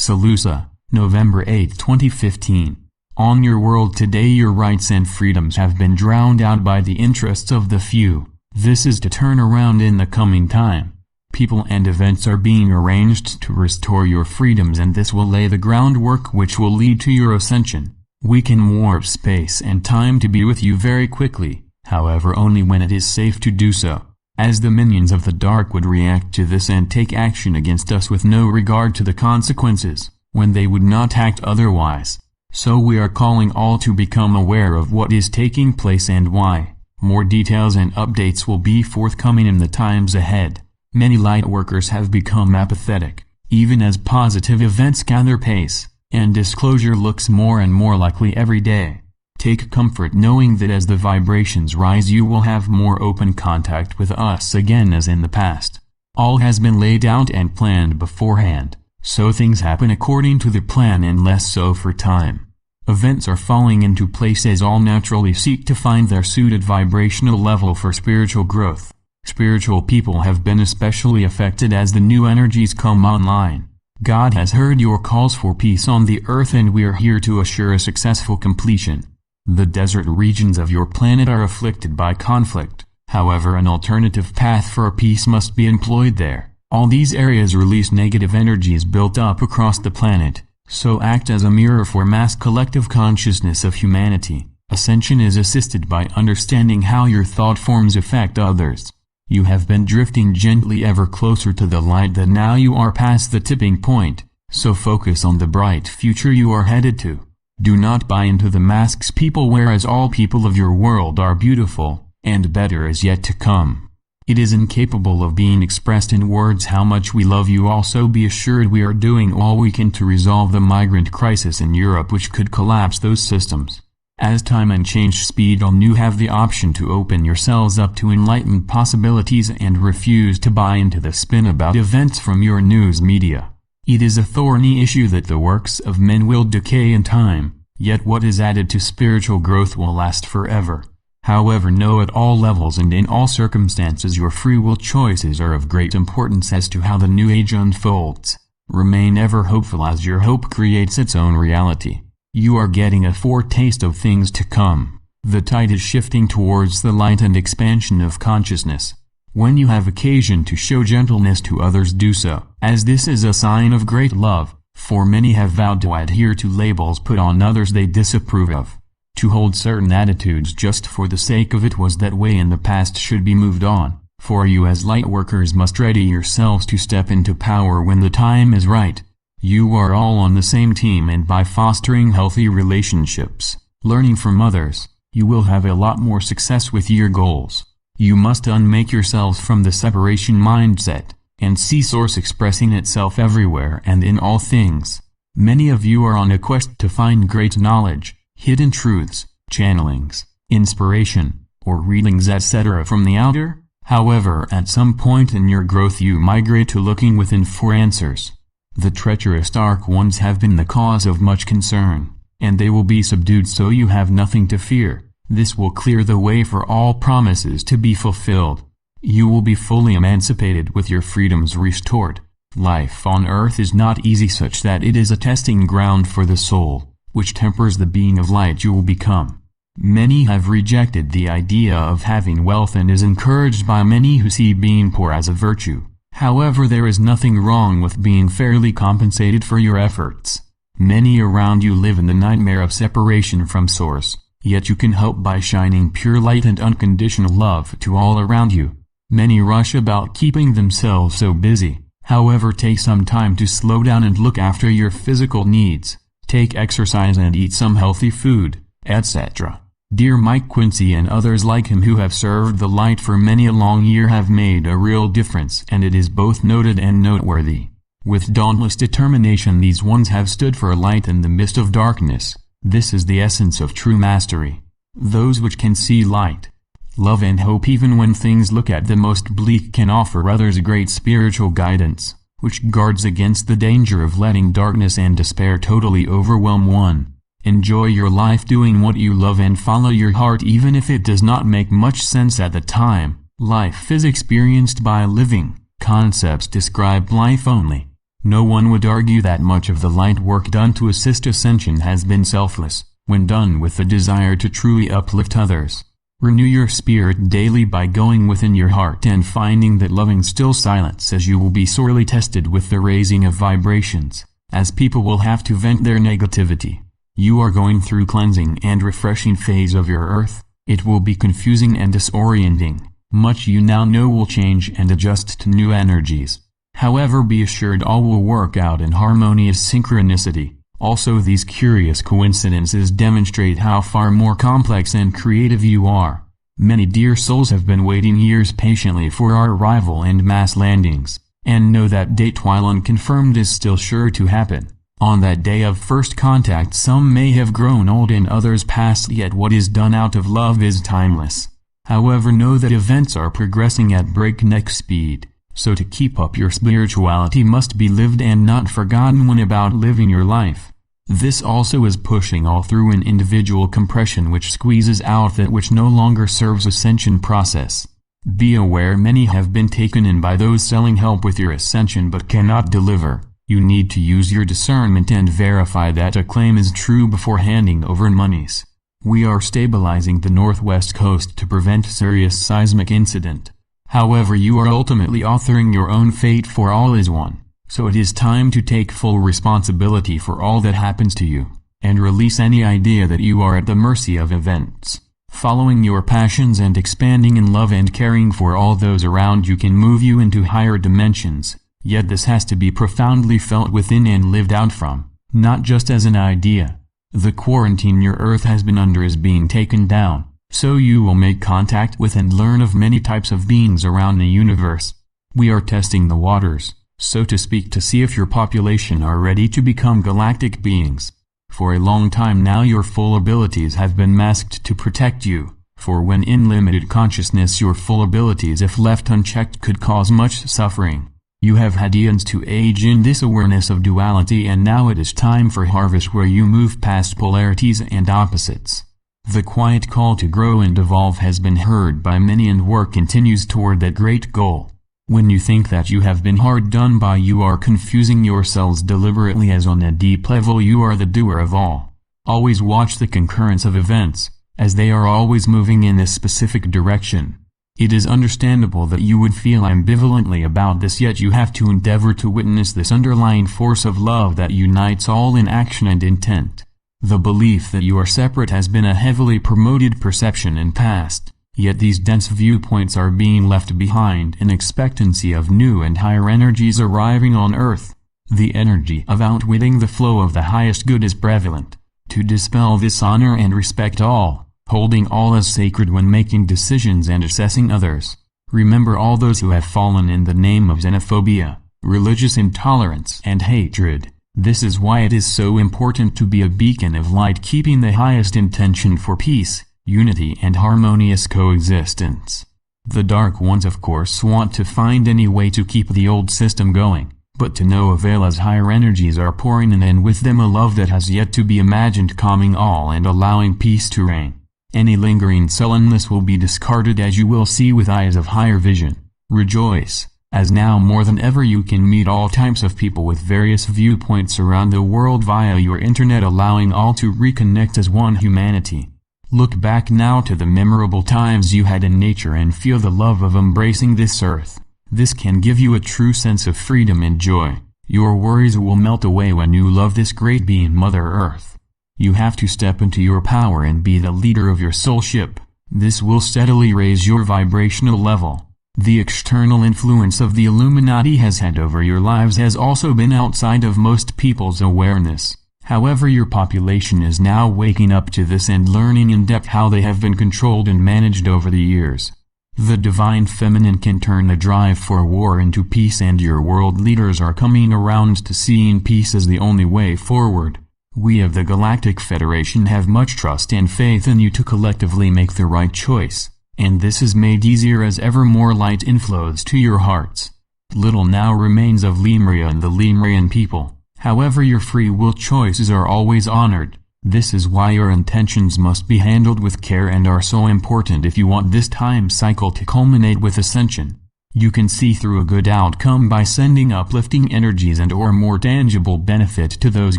SaLuSa, November 8, 2015. On your world today, your rights and freedoms have been drowned out by the interests of the few. This is to turn around in the coming time. People and events are being arranged to restore your freedoms, and this will lay the groundwork which will lead to your ascension. We can warp space and time to be with you very quickly, however only when it is safe to do so, as the minions of the dark would react to this and take action against us with no regard to the consequences, when they would not act otherwise. So we are calling all to become aware of what is taking place and why. More details and updates will be forthcoming in the times ahead. Many lightworkers have become apathetic, even as positive events gather pace, and disclosure looks more and more likely every day. Take comfort knowing that as the vibrations rise, you will have more open contact with us again as in the past. All has been laid out and planned beforehand, so things happen according to the plan and less so for time. Events are falling into place as all naturally seek to find their suited vibrational level for spiritual growth. Spiritual people have been especially affected as the new energies come online. God has heard your calls for peace on the earth, and we are here to assure a successful completion. The desert regions of your planet are afflicted by conflict, however an alternative path for peace must be employed there. All these areas release negative energies built up across the planet, so act as a mirror for mass collective consciousness of humanity. Ascension is assisted by understanding how your thought forms affect others. You have been drifting gently ever closer to the light, that now you are past the tipping point, so focus on the bright future you are headed to. Do not buy into the masks people wear, as all people of your world are beautiful, and better is yet to come. It is incapable of being expressed in words how much we love you. Also be assured we are doing all we can to resolve the migrant crisis in Europe, which could collapse those systems. As time and change speed on, you have the option to open yourselves up to enlightened possibilities and refuse to buy into the spin about events from your news media. It is a thorny issue that the works of men will decay in time, yet what is added to spiritual growth will last forever. However, know at all levels and in all circumstances your free will choices are of great importance as to how the new age unfolds. Remain ever hopeful, as your hope creates its own reality. You are getting a foretaste of things to come. The tide is shifting towards the light and expansion of consciousness. When you have occasion to show gentleness to others, do so, as this is a sign of great love, for many have vowed to adhere to labels put on others they disapprove of. To hold certain attitudes just for the sake of it was that way in the past should be moved on, for you as lightworkers must ready yourselves to step into power when the time is right. You are all on the same team, and by fostering healthy relationships, learning from others, you will have a lot more success with your goals. You must unmake yourselves from the separation mindset, and see Source expressing itself everywhere and in all things. Many of you are on a quest to find great knowledge, hidden truths, channelings, inspiration, or readings etc. from the outer. However, at some point in your growth you migrate to looking within for answers. The treacherous dark ones have been the cause of much concern, and they will be subdued, so you have nothing to fear. This will clear the way for all promises to be fulfilled. You will be fully emancipated with your freedoms restored. Life on earth is not easy, such that it is a testing ground for the soul, which tempers the being of light you will become. Many have rejected the idea of having wealth and is encouraged by many who see being poor as a virtue. However, there is nothing wrong with being fairly compensated for your efforts. Many around you live in the nightmare of separation from Source, yet you can help by shining pure light and unconditional love to all around you. Many rush about keeping themselves so busy. However, take some time to slow down and look after your physical needs. Take exercise and eat some healthy food, etc. Dear Mike Quincy and others like him who have served the light for many a long year have made a real difference, and it is both noted and noteworthy. With dauntless determination these ones have stood for light in the midst of darkness. This is the essence of true mastery. Those which can see light, love and hope even when things look at the most bleak can offer others great spiritual guidance, which guards against the danger of letting darkness and despair totally overwhelm one. Enjoy your life doing what you love and follow your heart even if it does not make much sense at the time. Life is experienced by living. Concepts describe life only. No one would argue that much of the light work done to assist ascension has been selfless, when done with the desire to truly uplift others. Renew your spirit daily by going within your heart and finding that loving still silence, as you will be sorely tested with the raising of vibrations, as people will have to vent their negativity. You are going through cleansing and refreshing phase of your earth. It will be confusing and disorienting. Much you now know will change and adjust to new energies. However, be assured all will work out in harmonious synchronicity. Also, these curious coincidences demonstrate how far more complex and creative you are. Many dear souls have been waiting years patiently for our arrival and mass landings, and know that date, while unconfirmed, is still sure to happen. On that day of first contact, some may have grown old and others passed, yet what is done out of love is timeless. However, know that events are progressing at breakneck speed, so to keep up your spirituality must be lived and not forgotten when about living your life. This also is pushing all through an individual compression which squeezes out that which no longer serves ascension process. Be aware many have been taken in by those selling help with your ascension but cannot deliver. You need to use your discernment and verify that a claim is true before handing over monies. We are stabilizing the northwest coast to prevent serious seismic incident. However, you are ultimately authoring your own fate, for all is one. So it is time to take full responsibility for all that happens to you, and release any idea that you are at the mercy of events. Following your passions and expanding in love and caring for all those around you can move you into higher dimensions. Yet this has to be profoundly felt within and lived out from, not just as an idea. The quarantine your earth has been under is being taken down, so you will make contact with and learn of many types of beings around the universe. We are testing the waters, so to speak, to see if your population are ready to become galactic beings. For a long time now your full abilities have been masked to protect you, for when in limited consciousness your full abilities, if left unchecked, could cause much suffering. You have had eons to age in this awareness of duality, and now it is time for harvest, where you move past polarities and opposites. The quiet call to grow and evolve has been heard by many, and work continues toward that great goal. When you think that you have been hard done by, you are confusing yourselves deliberately, as on a deep level you are the doer of all. Always watch the concurrence of events, as they are always moving in this specific direction. It is understandable that you would feel ambivalently about this, yet you have to endeavor to witness this underlying force of love that unites all in action and intent. The belief that you are separate has been a heavily promoted perception in past, yet these dense viewpoints are being left behind in expectancy of new and higher energies arriving on Earth. The energy of outwitting the flow of the highest good is prevalent. To dispel this, honor and respect all, holding all as sacred when making decisions and assessing others. Remember all those who have fallen in the name of xenophobia, religious intolerance, and hatred. This is why it is so important to be a beacon of light, keeping the highest intention for peace, unity, and harmonious coexistence. The dark ones, of course, want to find any way to keep the old system going, but to no avail, as higher energies are pouring in, and with them a love that has yet to be imagined, calming all and allowing peace to reign. Any lingering sullenness will be discarded, as you will see with eyes of higher vision. Rejoice, as now more than ever you can meet all types of people with various viewpoints around the world via your internet, allowing all to reconnect as one humanity. Look back now to the memorable times you had in nature and feel the love of embracing this earth. This can give you a true sense of freedom and joy. Your worries will melt away when you love this great being, Mother Earth. You have to step into your power and be the leader of your soul ship. This will steadily raise your vibrational level. The external influence of the Illuminati has had over your lives has also been outside of most people's awareness. However, your population is now waking up to this and learning in depth how they have been controlled and managed over the years. The divine feminine can turn the drive for war into peace, and your world leaders are coming around to seeing peace as the only way forward. We of the Galactic Federation have much trust and faith in you to collectively make the right choice, and this is made easier as ever more light inflows to your hearts. Little now remains of Lemuria and the Lemurian people. However, your free will choices are always honored. This is why your intentions must be handled with care and are so important if you want this time cycle to culminate with ascension. You can see through a good outcome by sending uplifting energies and or more tangible benefit to those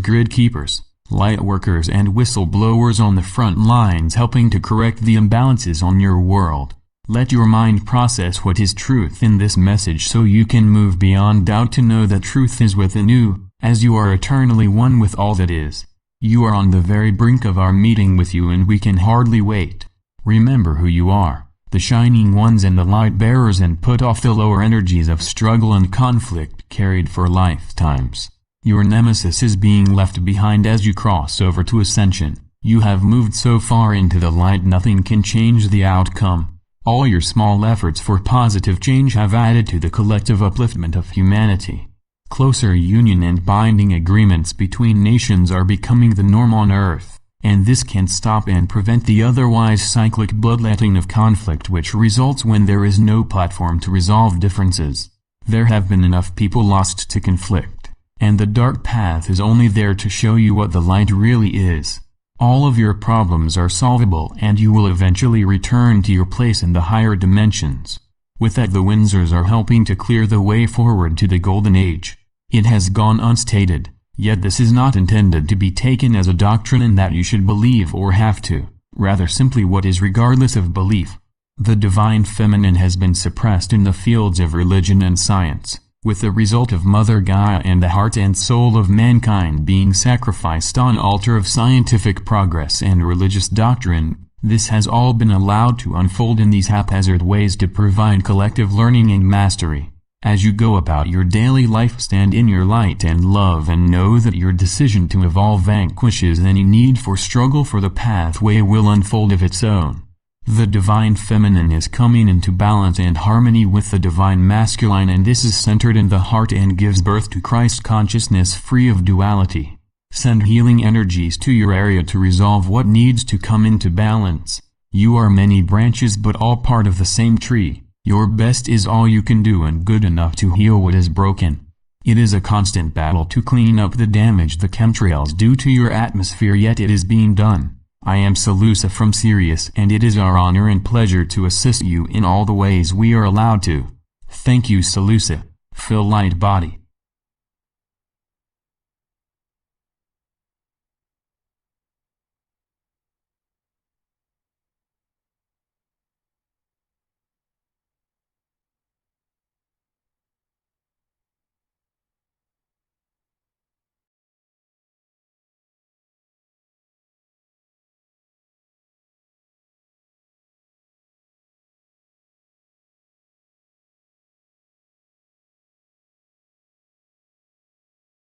grid keepers, light workers and whistleblowers on the front lines helping to correct the imbalances on your world. Let your mind process what is truth in this message so you can move beyond doubt to know that truth is within you, as you are eternally one with all that is. You are on the very brink of our meeting with you and we can hardly wait. Remember who you are, the shining ones and the light bearers, and put off the lower energies of struggle and conflict carried for lifetimes. Your nemesis is being left behind as you cross over to ascension. You have moved so far into the light nothing can change the outcome. All your small efforts for positive change have added to the collective upliftment of humanity. Closer union and binding agreements between nations are becoming the norm on Earth, and this can stop and prevent the otherwise cyclic bloodletting of conflict which results when there is no platform to resolve differences. There have been enough people lost to conflict, and the dark path is only there to show you what the light really is. All of your problems are solvable and you will eventually return to your place in the higher dimensions. With that, the Windsors are helping to clear the way forward to the Golden Age. It has gone unstated, yet this is not intended to be taken as a doctrine in that you should believe or have to, rather simply what is regardless of belief. The divine feminine has been suppressed in the fields of religion and science, with the result of Mother Gaia and the heart and soul of mankind being sacrificed on altar of scientific progress and religious doctrine. This has all been allowed to unfold in these haphazard ways to provide collective learning and mastery. As you go about your daily life, stand in your light and love and know that your decision to evolve vanquishes any need for struggle, for the pathway will unfold of its own. The divine feminine is coming into balance and harmony with the divine masculine, and this is centered in the heart and gives birth to Christ consciousness free of duality. Send healing energies to your area to resolve what needs to come into balance. You are many branches but all part of the same tree. Your best is all you can do and good enough to heal what is broken. It is a constant battle to clean up the damage the chemtrails do to your atmosphere, yet it is being done. I am SaLuSa from Sirius, and it is our honor and pleasure to assist you in all the ways we are allowed to. Thank you, SaLuSa. Fill light body.